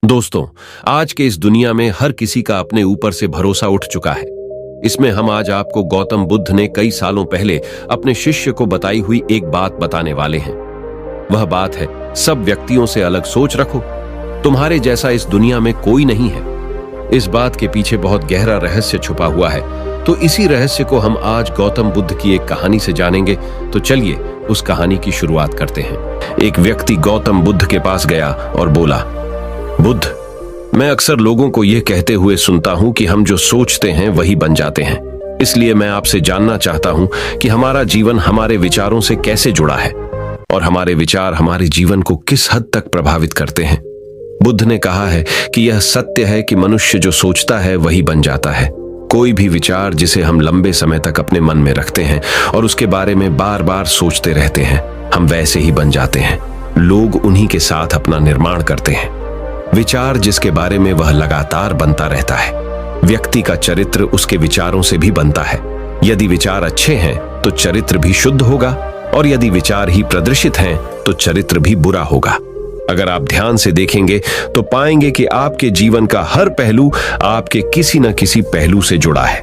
दोस्तों, आज के इस दुनिया में हर किसी का अपने ऊपर से भरोसा उठ चुका है। इसमें हम आज आपको गौतम बुद्ध ने कई सालों पहले अपने शिष्य को बताई हुई एक बात बताने वाले हैं। वह बात है, सब व्यक्तियों से अलग सोच रखो, तुम्हारे जैसा इस दुनिया में कोई नहीं है। इस बात के पीछे बहुत गहरा रहस्य छुपा हुआ है, तो इसी रहस्य को हम आज गौतम बुद्ध की एक कहानी से जानेंगे। तो चलिए उस कहानी की शुरुआत करते हैं। एक व्यक्ति गौतम बुद्ध के पास गया और बोला, बुद्ध, मैं अक्सर लोगों को यह कहते हुए सुनता हूं कि हम जो सोचते हैं वही बन जाते हैं। इसलिए मैं आपसे जानना चाहता हूं कि हमारा जीवन हमारे विचारों से कैसे जुड़ा है और हमारे विचार हमारे जीवन को किस हद तक प्रभावित करते हैं। बुद्ध ने कहा है कि यह सत्य है कि मनुष्य जो सोचता है वही बन जाता है। कोई भी विचार जिसे हम लंबे समय तक अपने मन में रखते हैं और उसके बारे में बार बार सोचते रहते हैं, हम वैसे ही बन जाते हैं। लोग उन्हीं के साथ अपना निर्माण करते हैं। विचार जिसके बारे में वह लगातार बनता रहता है। व्यक्ति का चरित्र उसके विचारों से भी बनता है। यदि विचार अच्छे हैं तो चरित्र भी शुद्ध होगा, और यदि विचार ही प्रदर्शित हैं तो चरित्र भी बुरा होगा। अगर आप ध्यान से देखेंगे तो पाएंगे कि आपके जीवन का हर पहलू आपके किसी न किसी पहलू से जुड़ा है।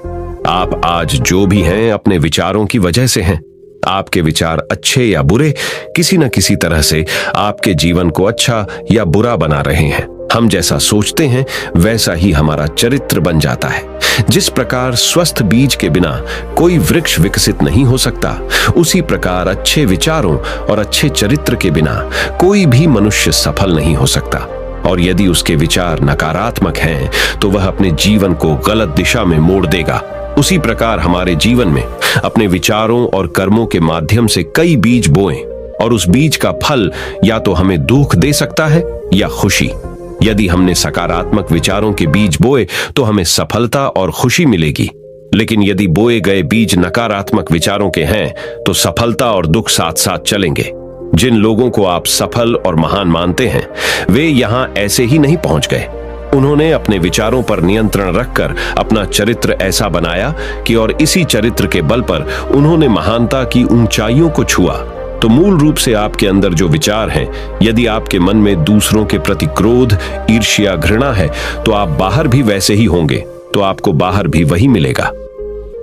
आप आज जो भी हैं अपने विचारों की वजह से हैं। आपके विचार अच्छे या बुरे किसी न किसी तरह से आपके जीवन को अच्छा या बुरा बना रहे हैं। हम जैसा सोचते हैं वैसा ही हमारा चरित्र बन जाता है। जिस प्रकार स्वस्थ बीज के बिना कोई वृक्ष विकसित नहीं हो सकता, उसी प्रकार अच्छे विचारों और अच्छे चरित्र के बिना कोई भी मनुष्य सफल नहीं हो सकता। और यदि उसके विचार नकारात्मक हैं तो वह अपने जीवन को गलत दिशा में मोड़ देगा। उसी प्रकार हमारे जीवन में अपने विचारों और कर्मों के माध्यम से कई बीज बोएं, और उस बीज का फल या तो हमें दुख दे सकता है या खुशी। यदि हमने सकारात्मक विचारों के बीज बोए तो हमें सफलता और खुशी मिलेगी, लेकिन यदि बोए गए बीज नकारात्मक विचारों के हैं तो सफलता और दुख साथ साथ चलेंगे। जिन लोगों को आप सफल और महान मानते हैं, वे यहां ऐसे ही नहीं पहुंच गए। उन्होंने अपने विचारों पर नियंत्रण रखकर अपना चरित्र ऐसा बनाया कि और इसी चरित्र के बल पर उन्होंने महानता की ऊंचाइयों को छुआ। तो मूल रूप से आपके अंदर जो विचार हैं, यदि आपके मन में दूसरों के प्रति क्रोध, ईर्ष्या, घृणा है, तो आप बाहर भी वैसे ही होंगे, तो आपको बाहर भी वही मिलेगा।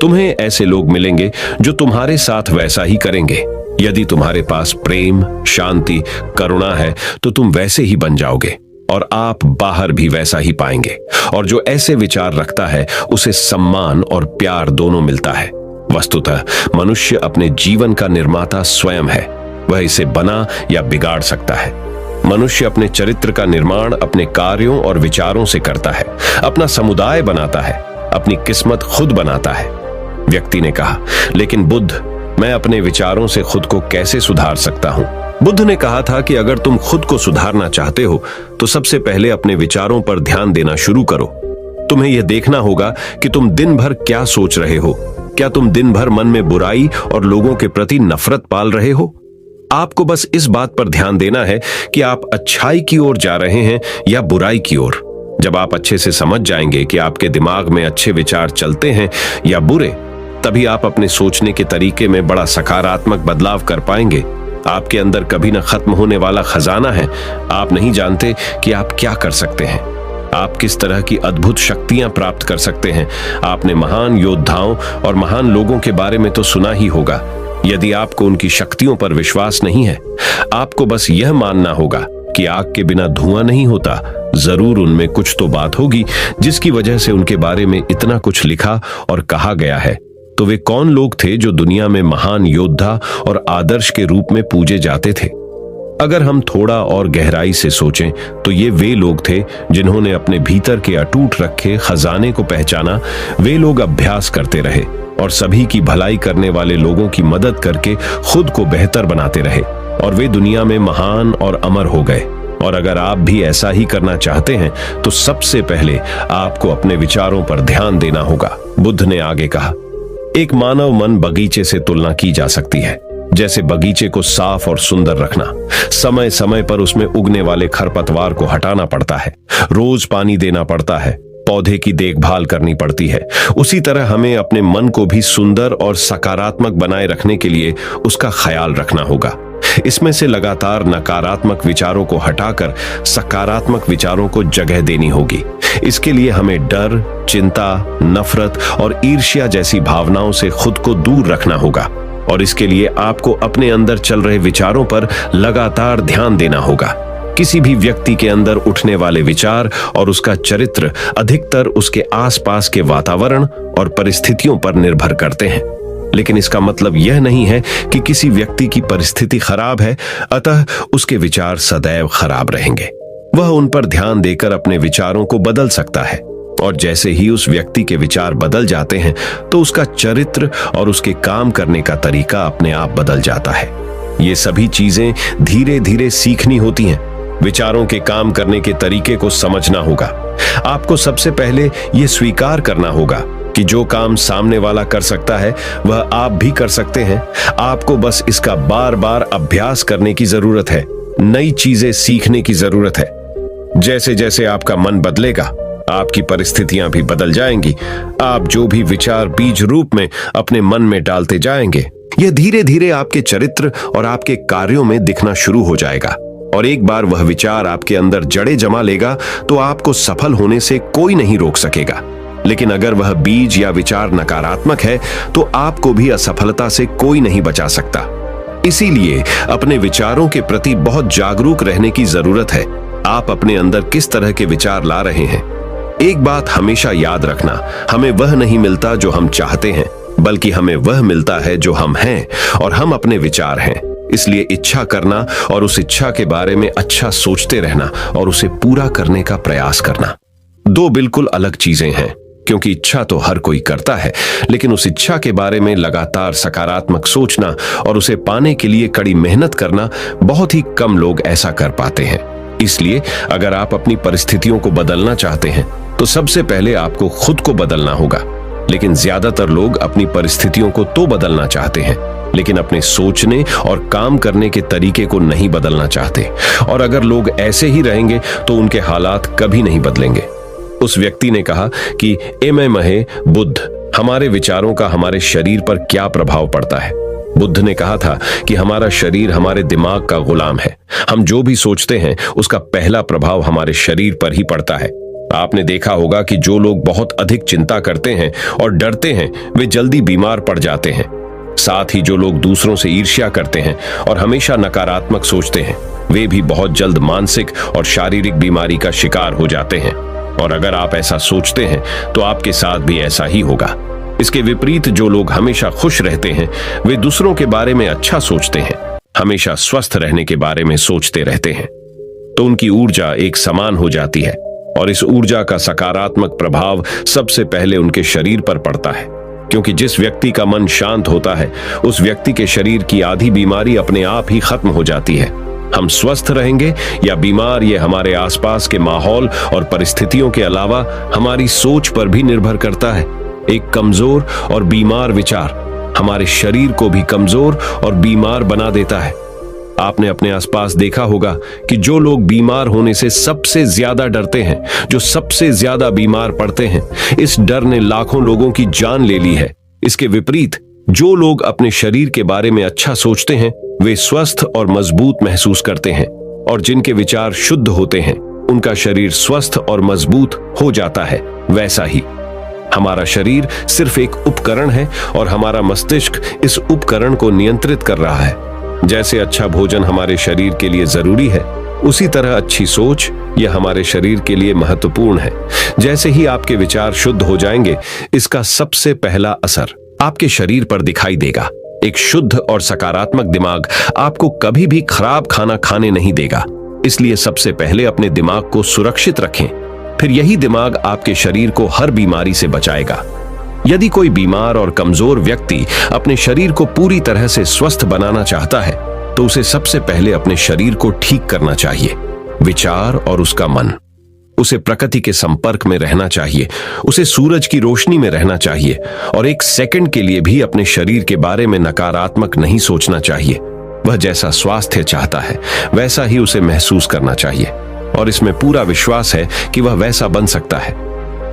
तुम्हें ऐसे लोग मिलेंगे जो तुम्हारे साथ वैसा ही करेंगे। यदि तुम्हारे पास प्रेम, शांति, करुणा है तो तुम वैसे ही बन जाओगे, और आप बाहर भी वैसा ही पाएंगे। और जो ऐसे विचार रखता है उसे सम्मान और प्यार दोनों मिलता है। वस्तुतः मनुष्य अपने जीवन का निर्माता स्वयं है। वह इसे बना या बिगाड़ सकता है। मनुष्य अपने चरित्र का निर्माण अपने कार्यों और विचारों से करता है। अपना समुदाय बनाता है, अपनी किस्मत खुद बनाता है। व्यक्ति ने कहा, लेकिन बुद्ध, मैं अपने विचारों से खुद को कैसे सुधार सकता हूं? बुद्ध ने कहा था कि अगर तुम खुद को सुधारना चाहते हो तो सबसे पहले अपने विचारों पर ध्यान देना शुरू करो। तुम्हें यह देखना होगा कि तुम दिन भर क्या सोच रहे हो। क्या तुम दिन भर मन में बुराई और लोगों के प्रति नफरत पाल रहे हो? आपको बस इस बात पर ध्यान देना है कि आप अच्छाई की ओर जा रहे हैं या बुराई की ओर। जब आप अच्छे से समझ जाएंगे कि आपके दिमाग में अच्छे विचार चलते हैं या बुरे, तभी आप अपने सोचने के तरीके में बड़ा सकारात्मक बदलाव कर पाएंगे। आपके अंदर कभी न खत्म होने वाला खजाना है। आप नहीं जानते कि आप क्या कर सकते हैं, आप किस तरह की अद्भुत शक्तियां प्राप्त कर सकते हैं। आपने महान योद्धाओं और महान लोगों के बारे में तो सुना ही होगा। यदि आपको उनकी शक्तियों पर विश्वास नहीं है, आपको बस यह मानना होगा कि आग के बिना धुआं नहीं होता। जरूर उनमें कुछ तो बात होगी जिसकी वजह से उनके बारे में इतना कुछ लिखा और कहा गया है। तो वे कौन लोग थे जो दुनिया में महान योद्धा और आदर्श के रूप में पूजे जाते थे? अगर हम थोड़ा और गहराई से सोचें तो ये वे लोग थे जिन्होंने अपने भीतर के अटूट रखे खजाने को पहचाना। वे लोग अभ्यास करते रहे और सभी की भलाई करने वाले लोगों की मदद करके खुद को बेहतर बनाते रहे, और वे दुनिया में महान और अमर हो गए। और अगर आप भी ऐसा ही करना चाहते हैं तो सबसे पहले आपको अपने विचारों पर ध्यान देना होगा। बुद्ध ने आगे कहा, एक मानव मन बगीचे से तुलना की जा सकती है। जैसे बगीचे को साफ और सुंदर रखना, समय समय पर उसमें उगने वाले खरपतवार को हटाना पड़ता है, रोज पानी देना पड़ता है, पौधे की देखभाल करनी पड़ती है, उसी तरह हमें अपने मन को भी सुंदर और सकारात्मक बनाए रखने के लिए उसका ख्याल रखना होगा। इसमें से लगातार नकारात्मक विचारों को हटाकर सकारात्मक विचारों को जगह देनी होगी। इसके लिए हमें डर, चिंता, नफरत और ईर्ष्या जैसी भावनाओं से खुद को दूर रखना होगा और इसके लिए आपको अपने अंदर चल रहे विचारों पर लगातार ध्यान देना होगा। किसी भी व्यक्ति के अंदर उठने वाले विचार और उसका चरित्र अधिकतर उसके आसपास के वातावरण और परिस्थितियों पर निर्भर करते हैं। लेकिन इसका मतलब यह नहीं है कि किसी व्यक्ति की परिस्थिति खराब है, अतः उसके विचार सदैव खराब रहेंगे। वह उन पर ध्यान देकर अपने विचारों को बदल सकता है और जैसे ही उस व्यक्ति के विचार बदल जाते हैं तो उसका चरित्र और उसके काम करने का तरीका अपने आप बदल जाता है। ये सभी चीजें धीरे धीरे सीखनी होती हैं। विचारों के काम करने के तरीके को समझना होगा। आपको सबसे पहले यह स्वीकार करना होगा कि जो काम सामने वाला कर सकता है वह आप भी कर सकते हैं। आपको बस इसका बार बार अभ्यास करने की जरूरत है, नई चीजें सीखने की जरूरत है। जैसे जैसे आपका मन बदलेगा, आपकी परिस्थितियां भी बदल जाएंगी। आप जो भी विचार बीज रूप में अपने मन में डालते जाएंगे, यह धीरे धीरे आपके चरित्र और आपके कार्यों में दिखना शुरू हो जाएगा और एक बार वह विचार आपके अंदर जड़ें जमा लेगा तो आपको सफल होने से कोई नहीं रोक सकेगा। लेकिन अगर वह बीज या विचार नकारात्मक है तो आपको भी असफलता से कोई नहीं बचा सकता। इसीलिए अपने विचारों के प्रति बहुत जागरूक रहने की जरूरत है। आप अपने अंदर किस तरह के विचार ला रहे हैं। एक बात हमेशा याद रखना, हमें वह नहीं मिलता जो हम चाहते हैं, बल्कि हमें वह मिलता है जो हम हैं और हम अपने विचार हैं। इसलिए इच्छा करना और उस इच्छा के बारे में अच्छा सोचते रहना और उसे पूरा करने का प्रयास करना दो बिल्कुल अलग चीजें हैं। क्योंकि इच्छा तो हर कोई करता है, लेकिन उस इच्छा के बारे में लगातार सकारात्मक सोचना और उसे पाने के लिए कड़ी मेहनत करना बहुत ही कम लोग ऐसा कर पाते हैं। इसलिए अगर आप अपनी परिस्थितियों को बदलना चाहते हैं तो सबसे पहले आपको खुद को बदलना होगा। लेकिन ज्यादातर लोग अपनी परिस्थितियों को तो बदलना चाहते हैं, लेकिन अपने सोचने और काम करने के तरीके को नहीं बदलना चाहते। और अगर लोग ऐसे ही रहेंगे तो उनके हालात कभी नहीं बदलेंगे। उस व्यक्ति ने कहा कि एमे महे बुद्ध, हमारे विचारों का हमारे शरीर पर क्या प्रभाव पड़ता है। बुद्ध ने कहा था कि हमारा शरीर हमारे दिमाग का गुलाम है। हम जो भी सोचते हैं उसका पहला प्रभाव हमारे शरीर पर ही पड़ता है। आपने देखा होगा कि जो लोग बहुत अधिक चिंता करते हैं और डरते हैं वे जल्दी बीमार पड़ जाते हैं। साथ ही जो लोग दूसरों से ईर्ष्या करते हैं और हमेशा नकारात्मक सोचते हैं वे भी बहुत जल्द मानसिक और शारीरिक बीमारी का शिकार हो जाते हैं। और अगर आप ऐसा सोचते हैं तो आपके साथ भी ऐसा ही होगा। इसके विपरीत जो लोग हमेशा खुश रहते हैं वे दूसरों के बारे में अच्छा सोचते हैं, हमेशा स्वस्थ रहने के बारे में सोचते रहते हैं, तो उनकी ऊर्जा एक समान हो जाती है और इस ऊर्जा का सकारात्मक प्रभाव सबसे पहले उनके शरीर पर पड़ता है। क्योंकि जिस व्यक्ति का मन शांत होता है उस व्यक्ति के शरीर की आधी बीमारी अपने आप ही खत्म हो जाती है। हम स्वस्थ रहेंगे या बीमार, ये हमारे आसपास के माहौल और परिस्थितियों के अलावा हमारी सोच पर भी निर्भर करता है। एक कमजोर और बीमार विचार हमारे शरीर को भी कमजोर और बीमार बना देता है। आपने अपने आसपास देखा होगा कि जो लोग बीमार होने से सबसे ज्यादा डरते हैं, जो सबसे ज्यादा बीमार पड़ते हैं, इस डर ने लाखों लोगों की जान ले ली है। इसके विपरीत जो लोग अपने शरीर के बारे में अच्छा सोचते हैं वे स्वस्थ और मजबूत महसूस करते हैं और जिनके विचार शुद्ध होते हैं उनका शरीर स्वस्थ और मजबूत हो जाता है। वैसा ही हमारा शरीर सिर्फ एक उपकरण है और हमारा मस्तिष्क इस उपकरण को नियंत्रित कर रहा है। जैसे अच्छा भोजन हमारे शरीर के लिए जरूरी है, उसी तरह अच्छी सोच यह हमारे शरीर के लिए महत्वपूर्ण है। जैसे ही आपके विचार शुद्ध हो जाएंगे, इसका सबसे पहला असर आपके शरीर पर दिखाई देगा। एक शुद्ध और सकारात्मक दिमाग आपको कभी भी खराब खाना खाने नहीं देगा। इसलिए सबसे पहले अपने दिमाग को सुरक्षित रखें, फिर यही दिमाग आपके शरीर को हर बीमारी से बचाएगा। यदि कोई बीमार और कमजोर व्यक्ति अपने शरीर को पूरी तरह से स्वस्थ बनाना चाहता है तो उसे सबसे पहले अपने शरीर को ठीक करना चाहिए, विचार और उसका मन। उसे प्रकृति के संपर्क में रहना चाहिए, उसे सूरज की रोशनी में रहना चाहिए और एक सेकंड के लिए भी अपने शरीर के बारे में नकारात्मक नहीं सोचना चाहिए। वह जैसा स्वास्थ्य चाहता है वैसा ही उसे महसूस करना चाहिए और इसमें पूरा विश्वास है कि वह वैसा बन सकता है।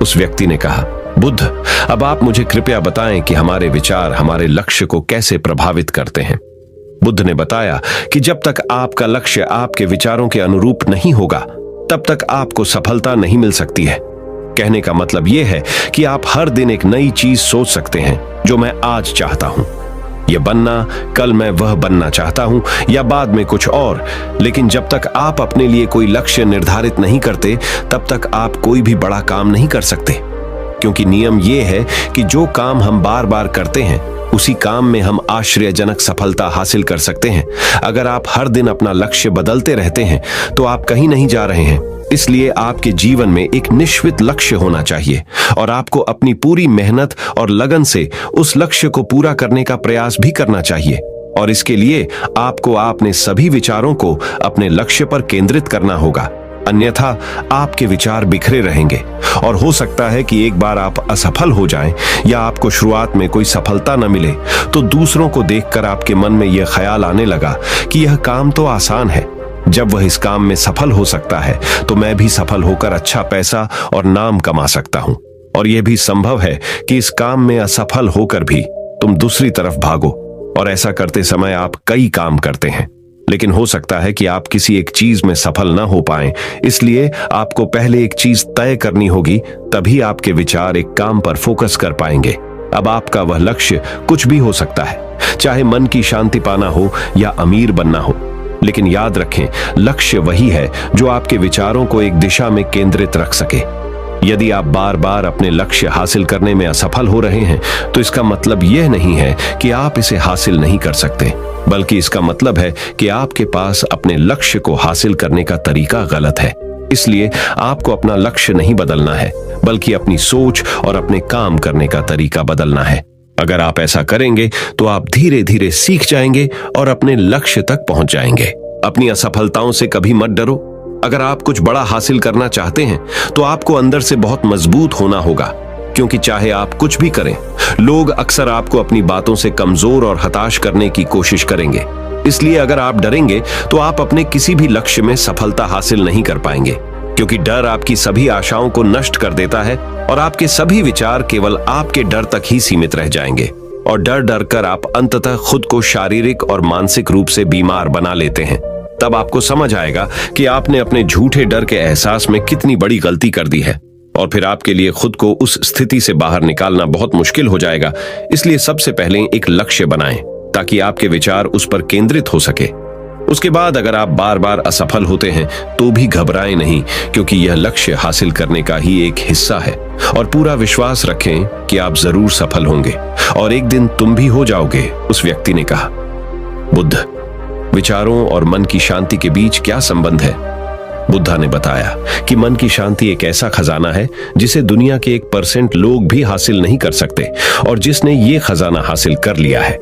उस व्यक्ति ने कहा, बुद्ध, अब आप मुझे कृपया बताएं कि हमारे विचार हमारे लक्ष्य को कैसे प्रभावित करते हैं। बुद्ध ने बताया कि जब तक आपका लक्ष्य आपके विचारों के अनुरूप नहीं होगा, तब तक आपको सफलता नहीं मिल सकती है। कहने का मतलब यह है कि आप हर दिन एक नई चीज सोच सकते हैं, जो मैं आज चाहता हूं यह बनना, कल मैं वह बनना चाहता हूं, या बाद में कुछ और। लेकिन जब तक आप अपने लिए कोई लक्ष्य निर्धारित नहीं करते, तब तक आप कोई भी बड़ा काम नहीं कर सकते, क्योंकि नियम यह है कि जो काम हम बार बार करते हैं, उसी काम में हम आश्चर्यजनक सफलता हासिल कर सकते हैं। अगर आप हर दिन अपना लक्ष्य बदलते रहते हैं, तो आप कहीं नहीं जा रहे हैं। इसलिए आपके जीवन में एक निश्चित लक्ष्य होना चाहिए और आपको अपनी पूरी मेहनत और लगन से उस लक्ष्य को पूरा करने का प्रयास भी करना चाहिए। और इसके लिए आपको अपने सभी विचारों को अपने लक्ष्य पर केंद्रित करना होगा, अन्यथा आपके विचार बिखरे रहेंगे और हो सकता है कि एक बार आप असफल हो जाएं या आपको शुरुआत में कोई सफलता न मिले, तो दूसरों को देखकर आपके मन में यह ख्याल आने लगा कि यह काम तो आसान है, जब वह इस काम में सफल हो सकता है तो मैं भी सफल होकर अच्छा पैसा और नाम कमा सकता हूं। और यह भी संभव है कि इस काम में असफल होकर भी तुम दूसरी तरफ भागो, और ऐसा करते समय आप कई काम करते हैं, लेकिन हो सकता है कि आप किसी एक चीज में सफल न हो पाएं। इसलिए आपको पहले एक चीज तय करनी होगी, तभी आपके विचार एक काम पर फोकस कर पाएंगे। अब आपका वह लक्ष्य कुछ भी हो सकता है, चाहे मन की शांति पाना हो या अमीर बनना हो, लेकिन याद रखें, लक्ष्य वही है जो आपके विचारों को एक दिशा में केंद्रित रख सके। यदि आप बार बार अपने लक्ष्य हासिल करने में असफल हो रहे हैं, तो इसका मतलब यह नहीं है कि आप इसे हासिल नहीं कर सकते, बल्कि इसका मतलब है कि आपके पास अपने लक्ष्य को हासिल करने का तरीका गलत है। इसलिए आपको अपना लक्ष्य नहीं बदलना है, बल्कि अपनी सोच और अपने काम करने का तरीका बदलना है। अगर आप ऐसा करेंगे तो आप धीरे धीरे सीख जाएंगे और अपने लक्ष्य तक पहुंच जाएंगे। अपनी असफलताओं से कभी मत डरो। अगर आप कुछ बड़ा हासिल करना चाहते हैं, तो आपको अंदर से बहुत मजबूत होना होगा, क्योंकि चाहे आप कुछ भी करें, लोग अक्सर आपको अपनी बातों से कमजोर और हताश करने की कोशिश करेंगे। इसलिए अगर आप डरेंगे तो आप अपने किसी भी लक्ष्य में सफलता हासिल नहीं कर पाएंगे, क्योंकि डर आपकी सभी आशाओं को नष्ट कर देता है और आपके सभी विचार केवल आपके डर तक ही सीमित रह जाएंगे। और डर डर कर आप अंततः खुद को शारीरिक और मानसिक रूप से बीमार बना लेते हैं। तब आपको समझ आएगा कि आपने अपने झूठे डर के एहसास में कितनी बड़ी गलती कर दी है, और फिर आपके लिए खुद को उस स्थिति से बाहर निकालना बहुत मुश्किल हो जाएगा। इसलिए सबसे पहले एक लक्ष्य बनाएं, ताकि आपके विचार उस पर केंद्रित हो सके। उसके बाद अगर आप बार बार असफल होते हैं, तो भी घबराएं नहीं, क्योंकि यह लक्ष्य हासिल करने का ही एक हिस्सा है। और पूरा विश्वास रखें कि आप जरूर सफल होंगे, और एक दिन तुम भी हो जाओगे, उस व्यक्ति ने कहा। बुद्ध, विचारों और मन की शांति के बीच क्या संबंध है? बुद्धा ने बताया कि मन की शांति एक ऐसा खजाना है जिसे दुनिया के 1% लोग भी हासिल नहीं कर सकते, और जिसने ये खजाना हासिल कर लिया है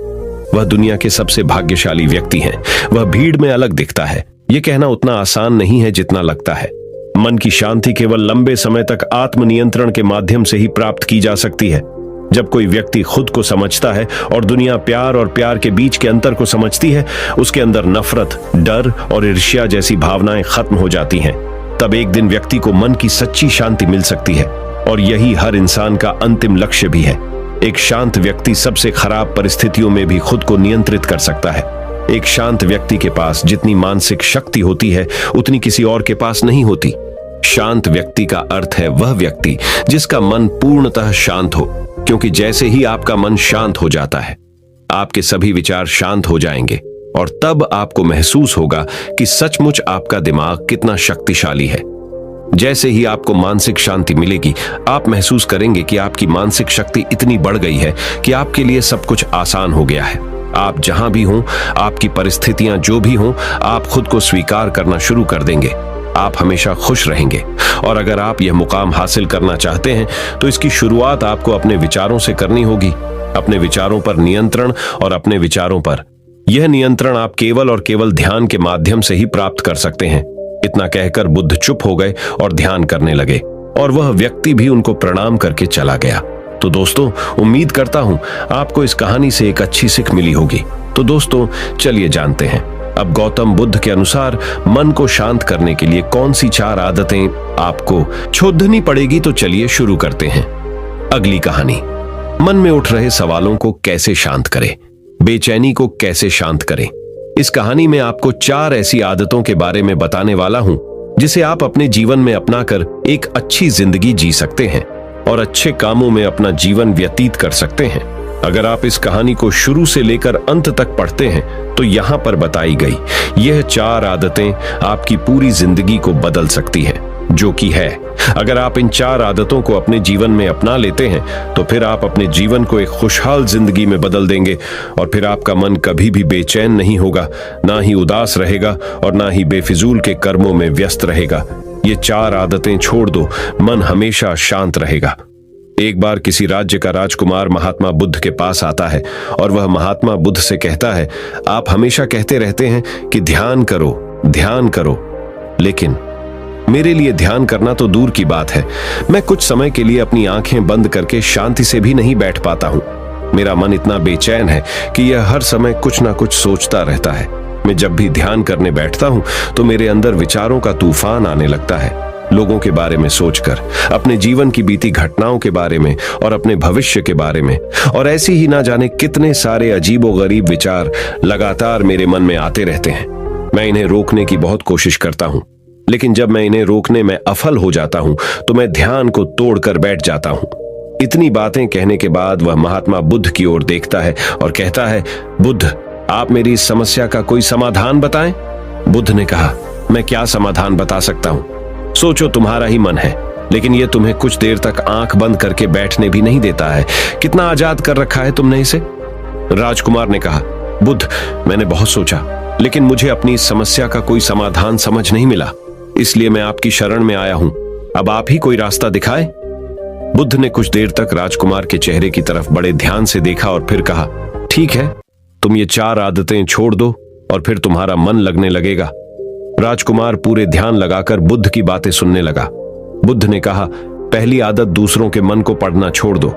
वह दुनिया के सबसे भाग्यशाली व्यक्ति हैं। वह भीड़ में अलग दिखता है। यह कहना उतना आसान नहीं है जितना लगता है। मन की शांति केवल लंबे समय तक आत्मनियंत्रण के माध्यम से ही प्राप्त की जा सकती है। जब कोई व्यक्ति खुद को समझता है और दुनिया प्यार और प्यार के बीच के अंतर को समझती है, उसके अंदर नफरत, डर और ईर्ष्या जैसी भावनाएं खत्म हो जाती हैं। तब एक दिन व्यक्ति को मन की सच्ची शांति मिल सकती है, और यही हर इंसान का अंतिम लक्ष्य भी है। एक शांत व्यक्ति सबसे खराब परिस्थितियों में भी खुद को नियंत्रित कर सकता है। एक शांत व्यक्ति के पास जितनी मानसिक शक्ति होती है, उतनी किसी और के पास नहीं होती। शांत व्यक्ति का अर्थ है वह व्यक्ति जिसका मन पूर्णतः शांत हो, क्योंकि जैसे ही आपका मन शांत हो जाता है, आपके सभी विचार शांत हो जाएंगे, और तब आपको महसूस होगा कि सचमुच आपका दिमाग कितना शक्तिशाली है। जैसे ही आपको मानसिक शांति मिलेगी, आप महसूस करेंगे कि आपकी मानसिक शक्ति इतनी बढ़ गई है कि आपके लिए सब कुछ आसान हो गया है। आप जहां भी हों, आपकी परिस्थितियां जो भी हों, आप खुद को स्वीकार करना शुरू कर देंगे। आप हमेशा खुश रहेंगे। और अगर आप यह मुकाम हासिल करना चाहते हैं, तो इसकी शुरुआत आपको अपने विचारों से करनी होगी। अपने विचारों पर नियंत्रण, और अपने विचारों पर यह नियंत्रण आप केवल और केवल ध्यान के माध्यम से ही प्राप्त कर सकते हैं। इतना कहकर बुद्ध चुप हो गए और ध्यान करने लगे, और वह व्यक्ति भी उनको प्रणाम करके चला गया। तो दोस्तों, उम्मीद करता हूं आपको इस कहानी से एक अच्छी सीख मिली होगी। तो दोस्तों, चलिए जानते हैं अब गौतम बुद्ध के अनुसार मन को शांत करने के लिए कौन सी 4 आदतें आपको छोड़नी पड़ेगी, तो चलिए शुरू करते हैं। अगली कहानी, मन में उठ रहे सवालों को कैसे शांत करें, बेचैनी को कैसे शांत करें। इस कहानी में आपको 4 ऐसी आदतों के बारे में बताने वाला हूं जिसे आप अपने जीवन में अपनाकर एक अच्छी जिंदगी जी सकते हैं और अच्छे कामों में अपना जीवन व्यतीत कर सकते हैं। अगर आप इस कहानी को शुरू से लेकर अंत तक पढ़ते हैं तो यहाँ पर बताई गई यह 4 आदतें आपकी पूरी जिंदगी को बदल सकती हैं, जो कि है, अगर आप इन 4 आदतों को अपने जीवन में अपना लेते हैं तो फिर आप अपने जीवन को एक खुशहाल जिंदगी में बदल देंगे और फिर आपका मन कभी भी बेचैन नहीं होगा, ना ही उदास रहेगा और ना ही बेफिजूल के कर्मों में व्यस्त रहेगा। ये 4 आदतें छोड़ दो, मन हमेशा शांत रहेगा। एक बार किसी राज्य का राजकुमार महात्मा बुद्ध के पास आता है और वह महात्मा बुद्ध से कहता है, आप हमेशा कहते रहते हैं कि ध्यान करो, लेकिन मेरे लिए ध्यान करना तो दूर की बात है, मैं कुछ समय के लिए अपनी आंखें बंद करके शांति से भी नहीं बैठ पाता हूं। मेरा मन इतना बेचैन है कि यह हर समय कुछ ना कुछ सोचता रहता है। मैं जब भी ध्यान करने बैठता हूं तो मेरे अंदर विचारों का तूफान आने लगता है, लोगों के बारे में सोचकर, अपने जीवन की बीती घटनाओं के बारे में और अपने भविष्य के बारे में, और ऐसी ही ना जाने कितने सारे अजीबोगरीब विचार लगातार मेरे मन में आते रहते हैं। मैं इन्हें रोकने की बहुत कोशिश करता हूं, लेकिन जब मैं इन्हें रोकने में असफल हो जाता हूं तो मैं ध्यान को तोड़कर बैठ जाता हूं। इतनी बातें कहने के बाद वह महात्मा बुद्ध की ओर देखता है और कहता है, बुद्ध, आप मेरी इस समस्या का कोई समाधान बताएं। बुद्ध ने कहा, मैं क्या समाधान बता सकता हूं, सोचो, तुम्हारा ही मन है, लेकिन यह तुम्हें कुछ देर तक आंख बंद करके बैठने भी नहीं देता है। कितना आजाद कर रखा है तुमने इसे। राजकुमार ने कहा, बुद्ध, मैंने बहुत सोचा, लेकिन मुझे अपनी इस समस्या का कोई समाधान समझ नहीं मिला, इसलिए मैं आपकी शरण में आया हूं। अब आप ही कोई रास्ता दिखाएं। बुद्ध ने कुछ देर तक राजकुमार के चेहरे की तरफ बड़े ध्यान से देखा और फिर कहा, ठीक है, तुम ये 4 आदतें छोड़ दो और फिर तुम्हारा मन लगने लगेगा। राजकुमार पूरे ध्यान लगाकर बुद्ध की बातें सुनने लगा। बुद्ध ने कहा, पहली आदत, दूसरों के मन को पढ़ना छोड़ दो।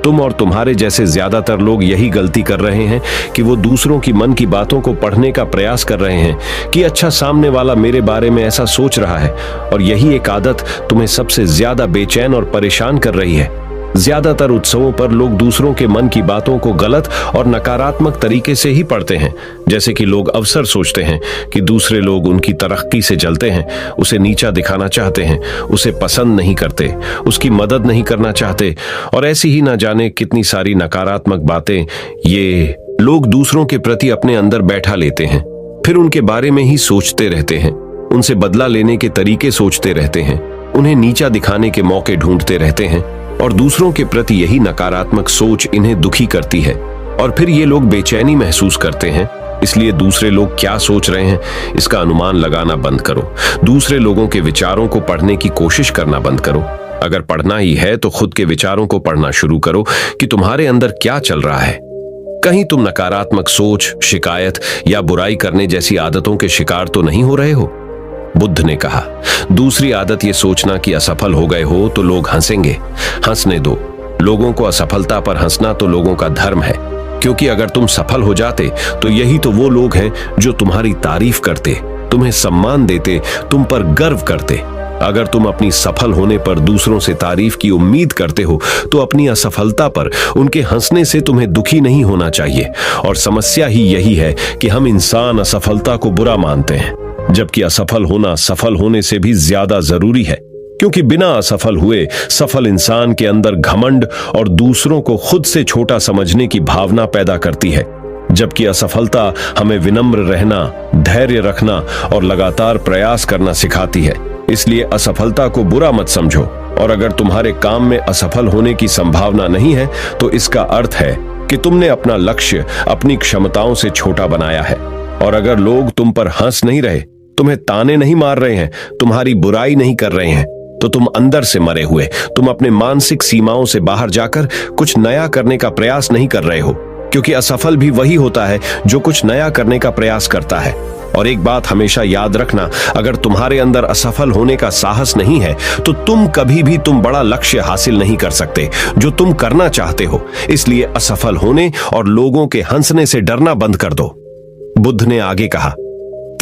तुम और तुम्हारे जैसे ज्यादातर लोग यही गलती कर रहे हैं कि वो दूसरों की मन की बातों को पढ़ने का प्रयास कर रहे हैं कि अच्छा, सामने वाला मेरे बारे में ऐसा सोच रहा है, और यही एक आदत तुम्हें सबसे ज्यादा बेचैन और परेशान कर रही है। ज्यादातर उत्सवों पर लोग दूसरों के मन की बातों को गलत और नकारात्मक तरीके से ही पढ़ते हैं, जैसे कि लोग अवसर सोचते हैं कि दूसरे लोग उनकी तरक्की से जलते हैं, उसे नीचा दिखाना चाहते हैं, उसे पसंद नहीं करते, उसकी मदद नहीं करना चाहते, और ऐसी ही ना जाने कितनी सारी नकारात्मक बातें ये लोग दूसरों के प्रति अपने अंदर बैठा लेते हैं। फिर उनके बारे में ही सोचते रहते हैं, उनसे बदला लेने के तरीके सोचते रहते हैं, उन्हें नीचा दिखाने के मौके ढूंढते रहते हैं, और दूसरों के प्रति यही नकारात्मक सोच इन्हें दुखी करती है, और फिर ये लोग बेचैनी महसूस करते हैं। इसलिए दूसरे लोग क्या सोच रहे हैं इसका अनुमान लगाना बंद करो। दूसरे लोगों के विचारों को पढ़ने की कोशिश करना बंद करो। अगर पढ़ना ही है तो खुद के विचारों को पढ़ना शुरू करो कि तुम्हारे अंदर क्या चल रहा है। कहीं तुम नकारात्मक सोच, शिकायत या बुराई करने जैसी आदतों के शिकार तो नहीं हो रहे हो। बुद्ध ने कहा, दूसरी आदत ये सोचना कि असफल हो गए हो तो लोग हंसेंगे। हंसने दो। लोगों को असफलता पर हंसना तो लोगों का धर्म है, क्योंकि अगर तुम सफल हो जाते तो यही तो वो लोग हैं जो तुम्हारी तारीफ करते, तुम्हें सम्मान देते, तुम पर गर्व करते। अगर तुम अपनी सफल होने पर दूसरों से तारीफ की उम्मीद करते हो तो अपनी असफलता पर उनके हंसने से तुम्हें दुखी नहीं होना चाहिए। और समस्या ही यही है कि हम इंसान असफलता को बुरा मानते हैं, जबकि असफल होना सफल होने से भी ज्यादा जरूरी है, क्योंकि बिना असफल हुए सफल इंसान के अंदर घमंड और दूसरों को खुद से छोटा समझने की भावना पैदा करती है, जबकि असफलता हमें विनम्र रहना, धैर्य रखना और लगातार प्रयास करना सिखाती है। इसलिए असफलता को बुरा मत समझो, और अगर तुम्हारे काम में असफल होने की संभावना नहीं है तो इसका अर्थ है कि तुमने अपना लक्ष्य अपनी क्षमताओं से छोटा बनाया है। और अगर लोग तुम पर हंस नहीं रहे, तुम्हें ताने नहीं मार रहे हैं, तुम्हारी बुराई नहीं कर रहे हैं, तो तुम अंदर से मरे हुए, तुम अपने मानसिक सीमाओं से बाहर जाकर कुछ नया करने का प्रयास नहीं कर रहे हो, क्योंकि असफल भी वही होता है जो कुछ नया करने का प्रयास करता है। और एक बात हमेशा याद रखना, अगर तुम्हारे अंदर असफल होने का साहस नहीं है तो तुम कभी भी बड़ा लक्ष्य हासिल नहीं कर सकते जो तुम करना चाहते हो। इसलिए असफल होने और लोगों के हंसने से डरना बंद कर दो। बुद्ध ने आगे कहा,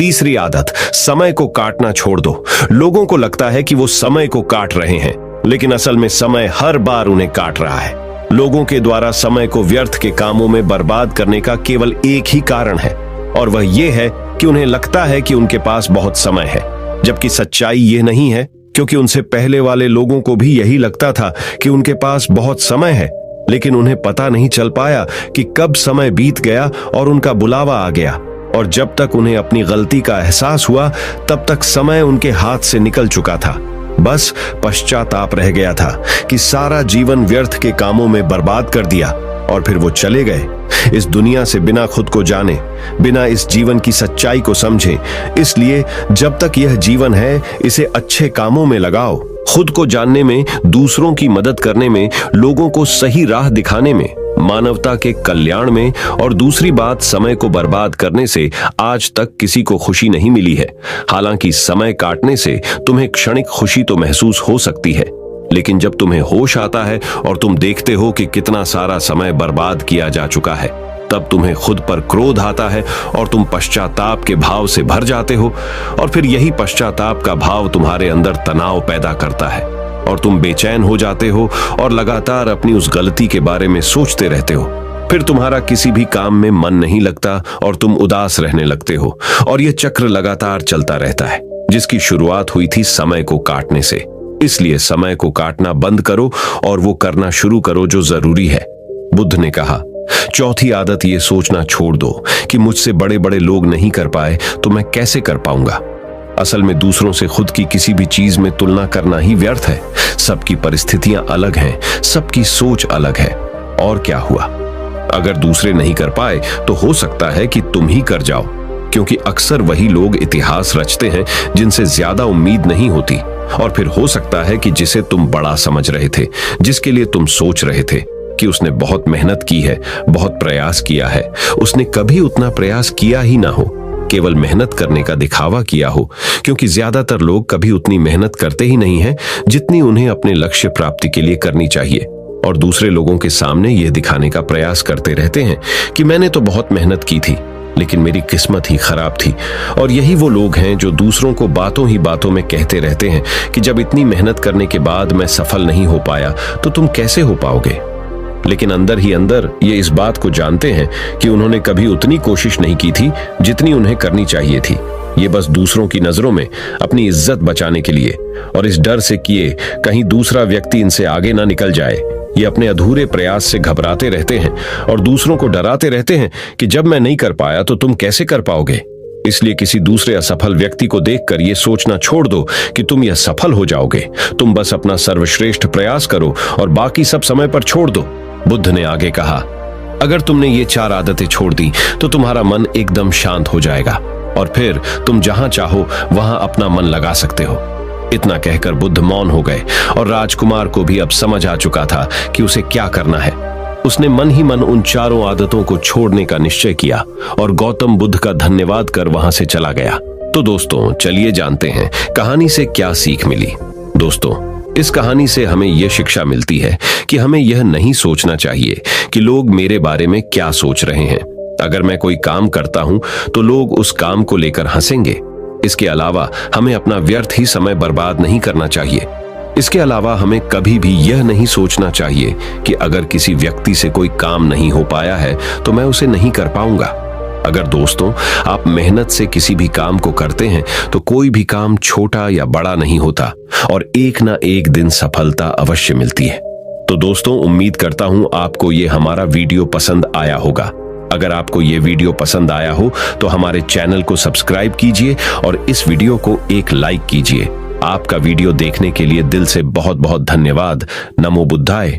तीसरी आदत, समय को काटना छोड़ दो। लोगों को लगता है कि वो समय को काट रहे हैं, लेकिन असल में समय हर बार उन्हें काट रहा है। लोगों के द्वारा समय को व्यर्थ के कामों में बर्बाद करने का केवल एक ही कारण है, और वह ये है कि उन्हें लगता है कि उनके पास बहुत समय है, जबकि सच्चाई ये नहीं है, क्योंकि उनसे पहले वाले लोगों को भी यही लगता था कि उनके पास बहुत समय है, लेकिन उन्हें पता नहीं चल पाया कि कब समय बीत गया और उनका बुलावा आ गया। और जब तक उन्हें अपनी गलती का एहसास हुआ, तब तक समय उनके हाथ से निकल चुका था। बस पश्चाताप रह गया था कि सारा जीवन व्यर्थ के कामों में बर्बाद कर दिया, और फिर वो चले गए इस दुनिया से बिना खुद को जाने, बिना इस जीवन की सच्चाई को समझे। इसलिए जब तक यह जीवन है, इसे अच्छे कामों में लगाओ, खुद को जानने में, दूसरों की मदद करने में, लोगों को सही राह दिखाने में, मानवता के कल्याण में। और दूसरी बात, समय को बर्बाद करने से आज तक किसी को खुशी नहीं मिली है। हालांकि समय काटने से तुम्हें क्षणिक खुशी तो महसूस हो सकती है, लेकिन जब तुम्हें होश आता है और तुम देखते हो कि कितना सारा समय बर्बाद किया जा चुका है, तब तुम्हें खुद पर क्रोध आता है और तुम पश्चाताप के भाव से भर जाते हो। और फिर यही पश्चाताप का भाव तुम्हारे अंदर तनाव पैदा करता है, और तुम बेचैन हो जाते हो और लगातार अपनी उस गलती के बारे में सोचते रहते हो। फिर तुम्हारा किसी भी काम में मन नहीं लगता और तुम उदास रहने लगते हो, और यह चक्र लगातार चलता रहता है, जिसकी शुरुआत हुई थी समय को काटने से। इसलिए समय को काटना बंद करो और वो करना शुरू करो जो जरूरी है। बुद्ध ने कहा, चौथी आदत ये सोचना छोड़ दो कि मुझसे बड़े बड़े लोग नहीं कर पाए तो मैं कैसे कर पाऊंगा। असल में दूसरों से खुद की किसी भी चीज में तुलना करना ही व्यर्थ है। सबकी परिस्थितियां अलग हैं, सबकी सोच अलग है। और क्या हुआ, अगर दूसरे नहीं कर पाए तो हो सकता है कि तुम ही कर जाओ, क्योंकि अक्सर वही लोग इतिहास रचते हैं जिनसे ज्यादा उम्मीद नहीं होती। और फिर हो सकता है कि जिसे तुम बड़ा समझ रहे थे, जिसके लिए तुम सोच रहे थे कि उसने बहुत मेहनत की है, बहुत प्रयास किया है, उसने कभी उतना प्रयास किया ही ना हो, केवल मेहनत करने का दिखावा किया हो। क्योंकि ज्यादातर लोग कभी उतनी मेहनत करते ही नहीं हैं जितनी उन्हें अपने लक्ष्य प्राप्ति के लिए करनी चाहिए, और दूसरे लोगों के सामने यह दिखाने का प्रयास करते रहते हैं कि मैंने तो बहुत मेहनत की थी, लेकिन मेरी किस्मत ही खराब थी। और यही वो लोग हैं जो दूसरों को बातों ही बातों में कहते रहते हैं कि जब इतनी मेहनत करने के बाद मैं सफल नहीं हो पाया तो तुम कैसे हो पाओगे। लेकिन अंदर ही अंदर ये इस बात को जानते हैं कि उन्होंने कभी उतनी कोशिश नहीं की थी जितनी उन्हें करनी चाहिए थी। ये बस दूसरों की नजरों में अपनी इज्जत बचाने के लिए, और इस डर से किए कहीं दूसरा व्यक्ति इनसे आगे ना निकल जाए, ये अपने अधूरे प्रयास से घबराते रहते हैं और दूसरों को डराते रहते हैं कि जब मैं नहीं कर पाया तो तुम कैसे कर पाओगे। इसलिए किसी दूसरे असफल व्यक्ति को देखकर यह सोचना छोड़ दो कि तुम यह सफल हो जाओगे। तुम बस अपना सर्वश्रेष्ठ प्रयास करो और बाकी सब समय पर छोड़ दो। बुद्ध ने आगे कहा, अगर तुमने ये 4 आदतें छोड़ दी तो तुम्हारा मन एकदम शांत हो जाएगा, और फिर तुम जहां चाहो वहां अपना मन लगा सकते हो। इतना कहकर बुद्ध मौन हो गए, और राजकुमार को भी अब समझ आ चुका था कि उसे क्या करना है। उसने मन ही मन उन 4 आदतों को छोड़ने का निश्चय किया और गौतम बुद्ध का धन्यवाद कर वहां से चला गया। तो दोस्तों, चलिए जानते हैं कहानी से क्या सीख मिली। दोस्तों, इस कहानी से हमें यह शिक्षा मिलती है कि हमें यह नहीं सोचना चाहिए कि लोग मेरे बारे में क्या सोच रहे हैं। अगर मैं कोई काम करता हूं तो लोग उस काम को लेकर हंसेंगे। इसके अलावा हमें अपना व्यर्थ ही समय बर्बाद नहीं करना चाहिए। इसके अलावा हमें कभी भी यह नहीं सोचना चाहिए कि अगर किसी व्यक्ति से कोई काम नहीं हो पाया है तो मैं उसे नहीं कर पाऊंगा। अगर दोस्तों आप मेहनत से किसी भी काम को करते हैं तो कोई भी काम छोटा या बड़ा नहीं होता, और एक ना एक दिन सफलता अवश्य मिलती है। तो दोस्तों, उम्मीद करता हूं आपको ये हमारा वीडियो पसंद आया होगा। अगर आपको ये वीडियो पसंद आया हो तो हमारे चैनल को सब्सक्राइब कीजिए और इस वीडियो को एक लाइक कीजिए। आपका वीडियो देखने के लिए दिल से बहुत बहुत धन्यवाद। नमो बुद्धाय।